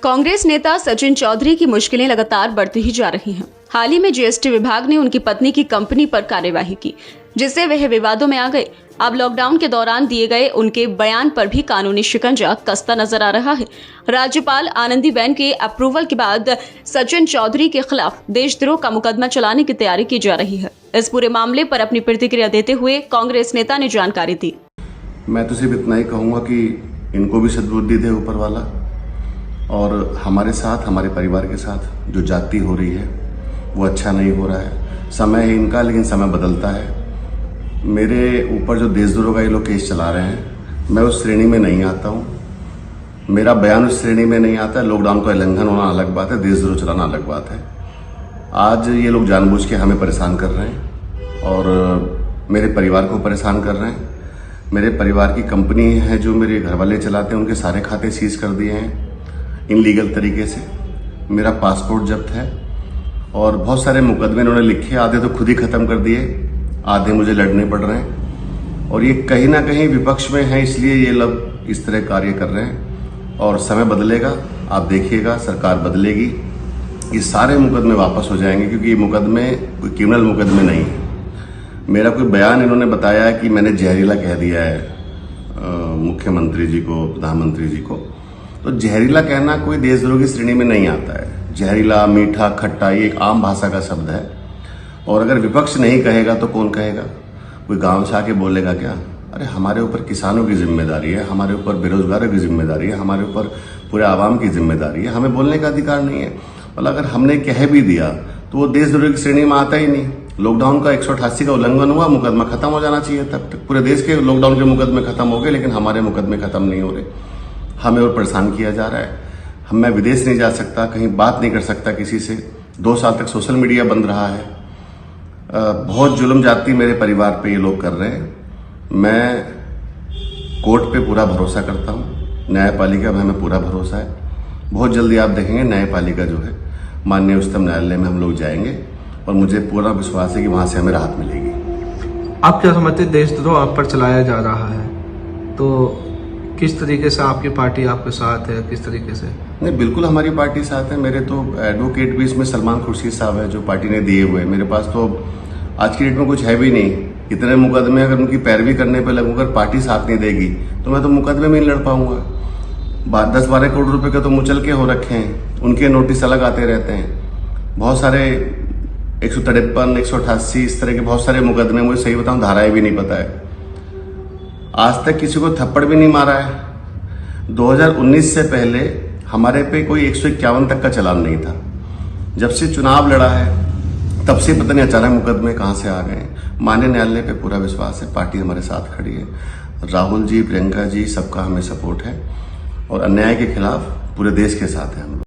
कांग्रेस नेता सचिन चौधरी की मुश्किलें लगातार बढ़ती ही जा रही हैं। हाल ही में जीएसटी विभाग ने उनकी पत्नी की कंपनी पर कार्यवाही की, जिससे वह विवादों में आ गए। अब लॉकडाउन के दौरान दिए गए उनके बयान पर भी कानूनी शिकंजा कसता नजर आ रहा है। राज्यपाल आनंदीबेन के अप्रूवल के बाद सचिन चौधरी के खिलाफ देशद्रोह का मुकदमा चलाने की तैयारी की जा रही है। इस पूरे मामले पर अपनी प्रतिक्रिया देते हुए कांग्रेस नेता ने जानकारी दी। मैं तो सिर्फ इतना ही कहूँगा कि इनको भी सद्बुद्धि दे ऊपर वाला, और हमारे साथ, हमारे परिवार के साथ जो जाति हो रही है वो अच्छा नहीं हो रहा है। समय है इनका, लेकिन समय बदलता है। मेरे ऊपर जो देशद्रोह का ये लोग केस चला रहे हैं, मैं उस श्रेणी में नहीं आता हूँ। मेरा बयान उस श्रेणी में नहीं आता है। लॉकडाउन का उल्लंघन होना अलग बात है, देशद्रोह चलाना अलग बात है। आज ये लोग जानबूझ के हमें परेशान कर रहे हैं और मेरे परिवार को परेशान कर रहे हैं। मेरे परिवार की कंपनी है जो मेरे घर वाले चलाते हैं, उनके सारे खाते सीज कर दिए हैं इनलीगल तरीके से। मेरा पासपोर्ट जब्त है और बहुत सारे मुकदमे इन्होंने लिखे, आधे तो खुद ही खत्म कर दिए, आधे मुझे लड़ने पड़ रहे हैं। और ये कहीं ना कहीं विपक्ष में है, इसलिए ये लोग इस तरह कार्य कर रहे हैं। और समय बदलेगा, आप देखिएगा, सरकार बदलेगी, ये सारे मुकदमे वापस हो जाएंगे, क्योंकि ये मुकदमे कोई क्रिमिनल मुकदमे नहीं है। मेरा कोई बयान इन्होंने बताया है कि मैंने जहरीला कह दिया है मुख्यमंत्री जी को, प्रधानमंत्री जी को, तो जहरीला कहना कोई देशद्रोह की श्रेणी में नहीं आता है। जहरीला, मीठा, खट्टा, ये एक आम भाषा का शब्द है। और अगर विपक्ष नहीं कहेगा तो कौन कहेगा? कोई गांव से आके बोलेगा क्या? अरे हमारे ऊपर किसानों की जिम्मेदारी है, हमारे ऊपर बेरोजगारों की जिम्मेदारी है, हमारे ऊपर पूरे आवाम की जिम्मेदारी है। हमें बोलने का अधिकार नहीं है। मतलब अगर हमने कह भी दिया तो वो देशद्रोह की श्रेणी में आता ही नहीं। लॉकडाउन का 188 का उल्लंघन हुआ, मुकदमा खत्म हो जाना चाहिए। तब तक पूरे देश के लॉकडाउन के मुकदमे खत्म हो गए, लेकिन हमारे मुकदमे खत्म नहीं हो रहे। हमें और परेशान किया जा रहा है। मैं विदेश नहीं जा सकता, कहीं बात नहीं कर सकता किसी से। 2 साल तक सोशल मीडिया बंद रहा है। बहुत जुल्म जाती मेरे परिवार पे ये लोग कर रहे हैं। मैं कोर्ट पे पूरा भरोसा करता हूँ, न्यायपालिका में हमें पूरा भरोसा है। बहुत जल्दी आप देखेंगे न्यायपालिका जो है माननीय उच्चतम न्यायालय में हम लोग जाएंगे और मुझे पूरा विश्वास है कि वहाँ से हमें राहत मिलेगी। आप क्या समझते, देशद्रोह आप पर चलाया जा रहा है, तो किस तरीके से आपकी पार्टी आपके साथ है, किस तरीके से? नहीं, बिल्कुल हमारी पार्टी साथ है। मेरे तो एडवोकेट भी इसमें सलमान खुर्शीद साहब है जो पार्टी ने दिए हुए हैं। मेरे पास तो आज की डेट में कुछ है भी नहीं। इतने मुकदमे अगर उनकी पैरवी करने पे लगूं, अगर पार्टी साथ नहीं देगी तो मैं तो मुकदमे में नहीं लड़ पाऊंगा। 10-12 करोड़ रुपए के तो मुचल के हो रखे हैं, उनके नोटिस अलग आते रहते हैं। बहुत सारे 153, 188 इस तरह के बहुत सारे मुकदमे, मुझे सही बताऊं धाराएं भी नहीं पता है। आज तक किसी को थप्पड़ भी नहीं मारा है। 2019 से पहले हमारे पे कोई 151 तक का चालान नहीं था। जब से चुनाव लड़ा है तब से पता नहीं अचानक मुकदमे कहां से आ गए। माननीय न्यायालय पे पूरा विश्वास है, पार्टी हमारे साथ खड़ी है। राहुल जी, प्रियंका जी, सबका हमें सपोर्ट है और अन्याय के खिलाफ पूरे देश के साथ है हम लोग।